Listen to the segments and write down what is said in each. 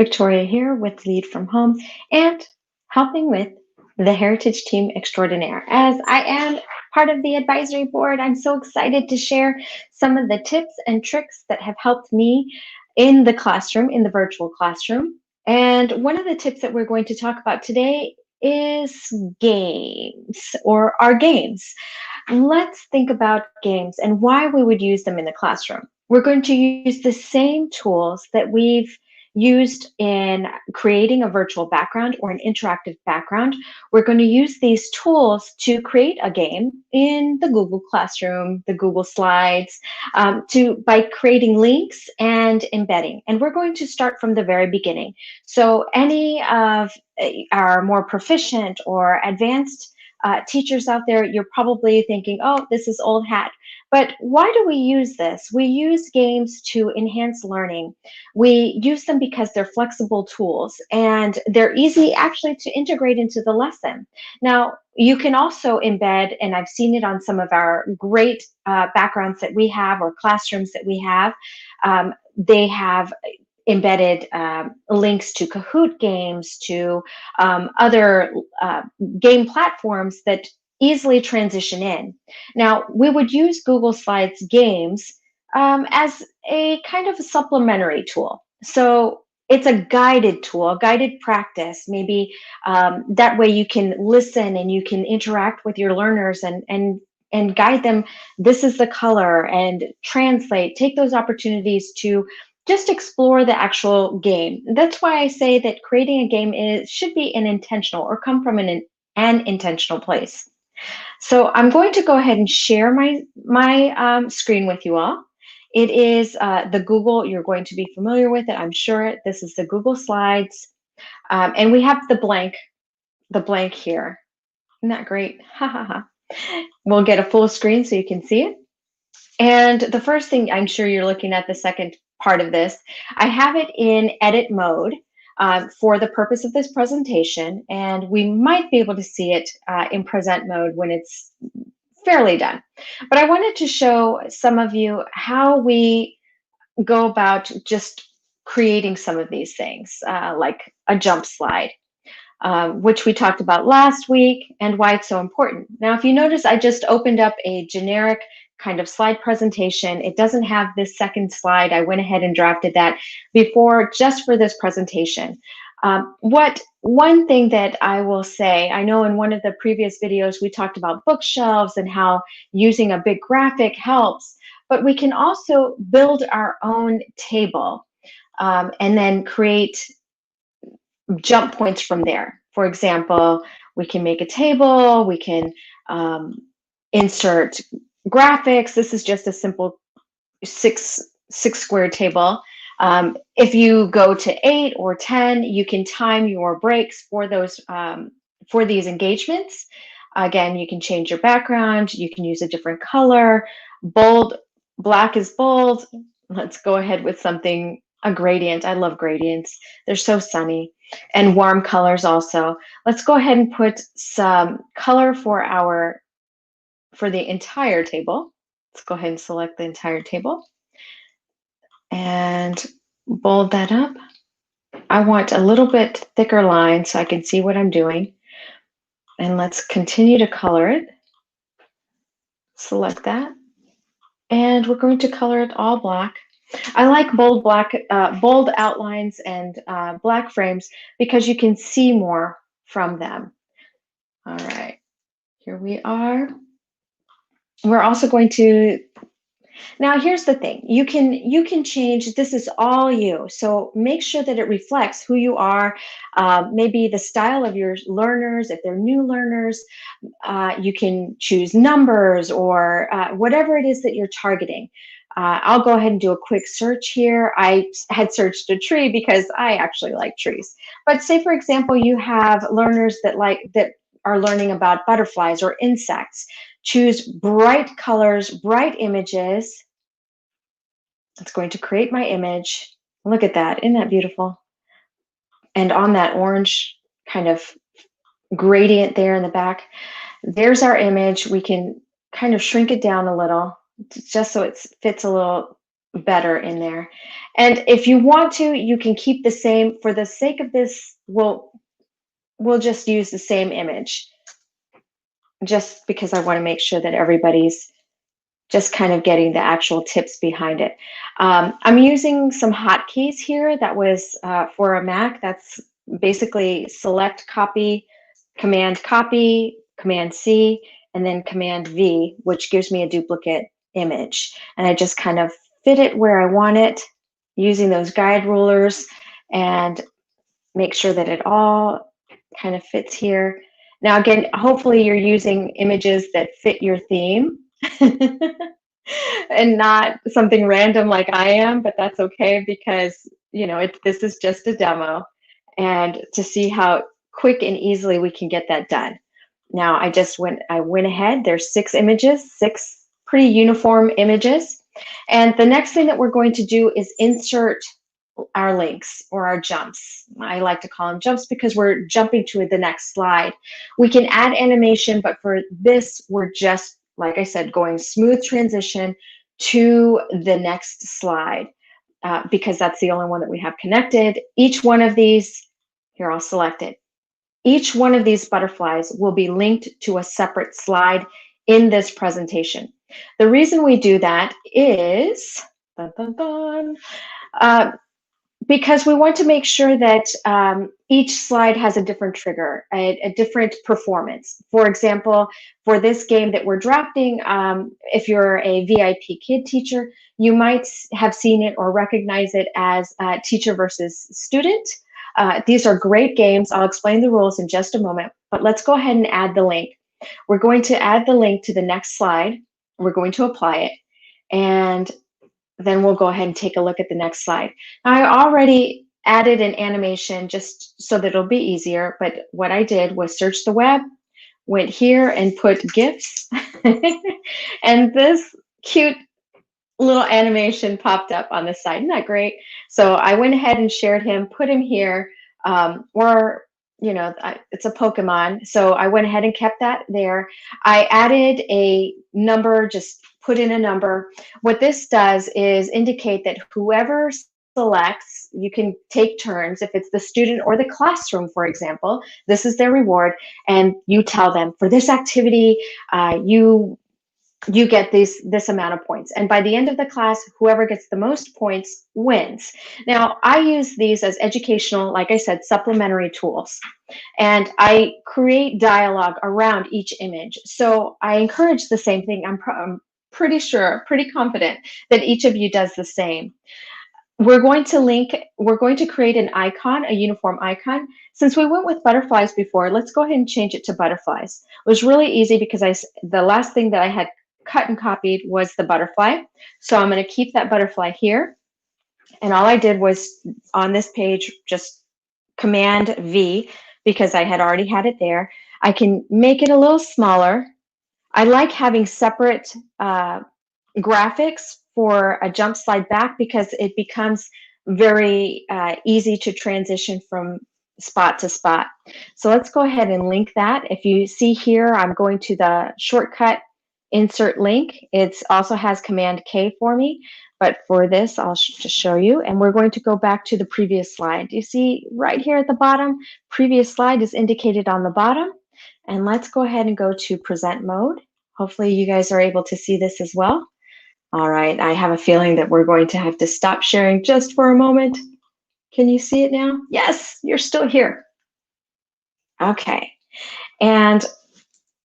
Victoria here with Lead from Home and helping with the Heritage Team Extraordinaire. As I am part of the advisory board, I'm so excited to share some of the tips and tricks that have helped me in the classroom, in the virtual classroom. And one of the tips that we're going to talk about today is games or our games. Let's think about games and why we would use them in the classroom. We're going to use the same tools that we've used in creating a virtual background or an interactive background. We're going to use these tools to create a game in the Google Classroom, the Google Slides, by creating links and embedding. And we're going to start from the very beginning. So any of our more proficient or advanced teachers out there, you're probably thinking, oh, this is old hat. But why do we use this? We use games to enhance learning. We use them because they're flexible tools and they're easy actually to integrate into the lesson. Now, you can also embed, and I've seen it on some of our great backgrounds that we have or classrooms that we have, they have embedded links to Kahoot games, to other game platforms that easily transition in. Now, we would use Google Slides games as a kind of a supplementary tool. So it's a guided tool, a guided practice. Maybe that way you can listen and you can interact with your learners and guide them. This is the color, and translate. Take those opportunities to just explore the actual game. That's why I say that creating a game should be an intentional or come from an intentional place. So I'm going to go ahead and share my screen with you all. It is the Google, you're going to be familiar with it, I'm sure. This is the Google Slides. And we have the blank here. Isn't that great? Ha ha ha. We'll get a full screen so you can see it. And the first thing, I'm sure you're looking at the second part of this, I have it in edit mode for the purpose of this presentation, and we might be able to see it in present mode when it's fairly done. But I wanted to show some of you how we go about just creating some of these things, like a jump slide, which we talked about last week and why it's so important. Now, if you notice, I just opened up a generic kind of slide presentation. It doesn't have this second slide. I went ahead and drafted that before just for this presentation. One thing that I will say, I know in one of the previous videos we talked about bookshelves and how using a big graphic helps, but we can also build our own table and then create jump points from there. For example, we can make a table, we can insert graphics. This is just a simple six square table. If you go to 8 or 10, you can time your breaks for those for these engagements. Again, you can change your background. You can use a different color. Bold, black is bold. Let's go ahead with something, a gradient. I love gradients. They're so sunny. And warm colors also. Let's go ahead and put some color for the entire table. Let's go ahead and select the entire table and bold that up. I want a little bit thicker line so I can see what I'm doing. And let's continue to color it. Select that. And we're going to color it all black. I like bold outlines and black frames because you can see more from them. All right, here we are. We're also going to, now here's the thing, you can change, this is all you, so make sure that it reflects who you are, maybe the style of your learners. If they're new learners, you can choose numbers or whatever it is that you're targeting. I'll go ahead and do a quick search here. I had searched a tree because I actually like trees. But say, for example, you have learners that are learning about butterflies or insects. Choose bright colors, bright images. It's going to create my image. Look at that. Isn't that beautiful? And on that orange kind of gradient there in the back, there's our image. We can kind of shrink it down a little just so it fits a little better in there. And if you want to, you can keep the same. For the sake of this, we'll just use the same image, just because I want to make sure that everybody's just kind of getting the actual tips behind it. I'm using some hotkeys here. That was for a Mac. That's basically select copy, command C, and then command V, which gives me a duplicate image. And I just kind of fit it where I want it using those guide rulers and make sure that it all kind of fits here. Now, again, hopefully you're using images that fit your theme and not something random like I am, but that's okay because, this is just a demo and to see how quick and easily we can get that done. Now, I went ahead, there's 6 images, 6 pretty uniform images. And the next thing that we're going to do is insert our links or our jumps. I like to call them jumps because we're jumping to the next slide. We can add animation, but for this, we're just, like I said, going smooth transition to the next slide because that's the only one that we have connected. Each one of these, here, I'll select it. Each one of these butterflies will be linked to a separate slide in this presentation. The reason we do that is, dun, dun, dun, because we want to make sure that each slide has a different trigger, a different performance. For example, for this game that we're drafting, if you're a VIPKid teacher, you might have seen it or recognize it as teacher versus student. These are great games. I'll explain the rules in just a moment, but let's go ahead and add the link. We're going to add the link to the next slide. We're going to apply it. And then we'll go ahead and take a look at the next slide. Now, I already added an animation just so that it'll be easier, but what I did was search the web, went here and put GIFs, and this cute little animation popped up on the side. Isn't that great? So I went ahead and shared him, put him here, it's a Pokemon. So I went ahead and kept that there. I added a number, just put in a number. What this does is indicate that whoever selects, you can take turns. If it's the student or the classroom, for example, this is their reward. And you tell them, for this activity, you get this amount of points. And by the end of the class, whoever gets the most points wins. Now, I use these as educational, like I said, supplementary tools. And I create dialogue around each image. So I encourage the same thing. I'm pretty sure, pretty confident that each of you does the same. We're going to create an icon, a uniform icon. Since we went with butterflies before, let's go ahead and change it to butterflies. It was really easy because the last thing that I had cut and copied was the butterfly. So I'm going to keep that butterfly here. And all I did was on this page, just Command V, because I had already had it there. I can make it a little smaller. I like having separate graphics for a jump slide back because it becomes very easy to transition from spot to spot. So let's go ahead and link that. If you see here, I'm going to the shortcut insert link. It also has Command K for me, but for this, I'll just show you. And we're going to go back to the previous slide. You see right here at the bottom, previous slide is indicated on the bottom. And let's go ahead and go to present mode. Hopefully you guys are able to see this as well. All right, I have a feeling that we're going to have to stop sharing just for a moment. Can you see it now? Yes, you're still here. Okay, and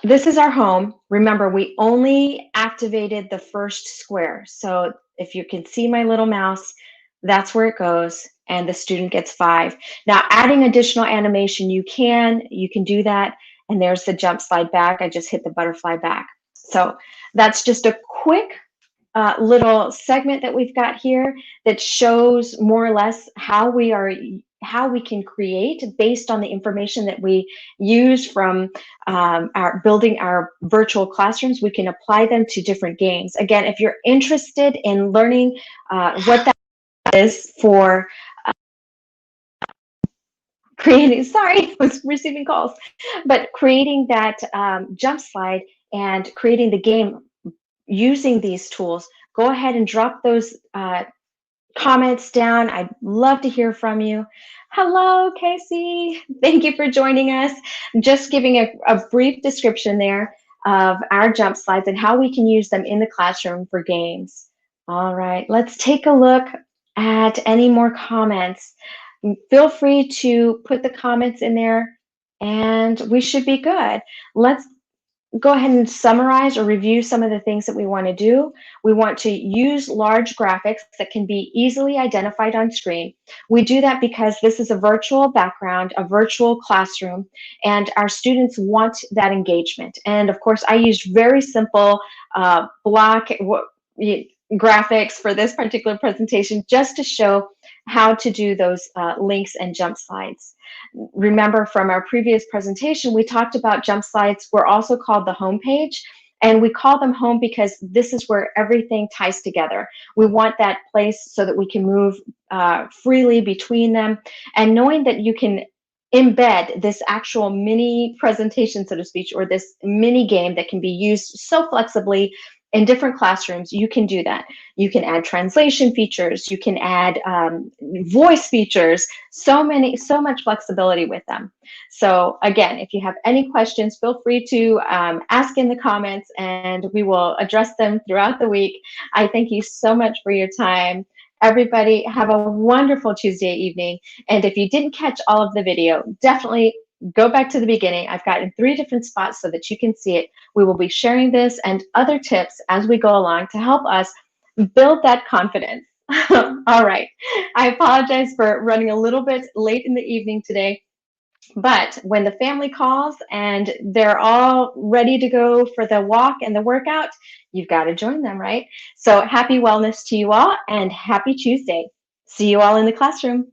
this is our home. Remember, we only activated the first square. So if you can see my little mouse, that's where it goes, and the student gets 5. Now, adding additional animation, you can do that, and there's the jump slide back. I just hit the butterfly back. So that's just a quick little segment that we've got here that shows more or less how we can create based on the information that we use from our building our virtual classrooms. We can apply them to different games. Again, if you're interested in learning what that is for creating, sorry, I was receiving calls, but creating that jump slide and creating the game using these tools, Go ahead and drop those comments down. I'd love to hear from you. Hello, Casey. Thank you for joining us. Just giving a brief description there of our jump slides and how we can use them in the classroom for games. All right, let's take a look at any more comments. Feel free to put the comments in there and we should be good. Let's go ahead and summarize or review some of the things that we want to do. We want to use large graphics that can be easily identified on screen. We do that because this is a virtual background, a virtual classroom, and our students want that engagement. And of course, I used very simple block graphics for this particular presentation just to show how to do those links and jump slides. Remember from our previous presentation, we talked about jump slides were also called the home page. And we call them home because this is where everything ties together. We want that place so that we can move freely between them. And knowing that you can embed this actual mini presentation, so to speak, or this mini game that can be used so flexibly in different classrooms, you can do that. You can add translation features, you can add voice features, so much flexibility with them. So again, if you have any questions, feel free to ask in the comments and we will address them throughout the week. I thank you so much for your time. Everybody have a wonderful Tuesday evening. And if you didn't catch all of the video, definitely go back to the beginning. I've got in 3 different spots so that you can see it. We will be sharing this and other tips as we go along to help us build that confidence. All right. I apologize for running a little bit late in the evening today, but when the family calls and they're all ready to go for the walk and the workout, you've got to join them, right? So happy wellness to you all and happy Tuesday. See you all in the classroom.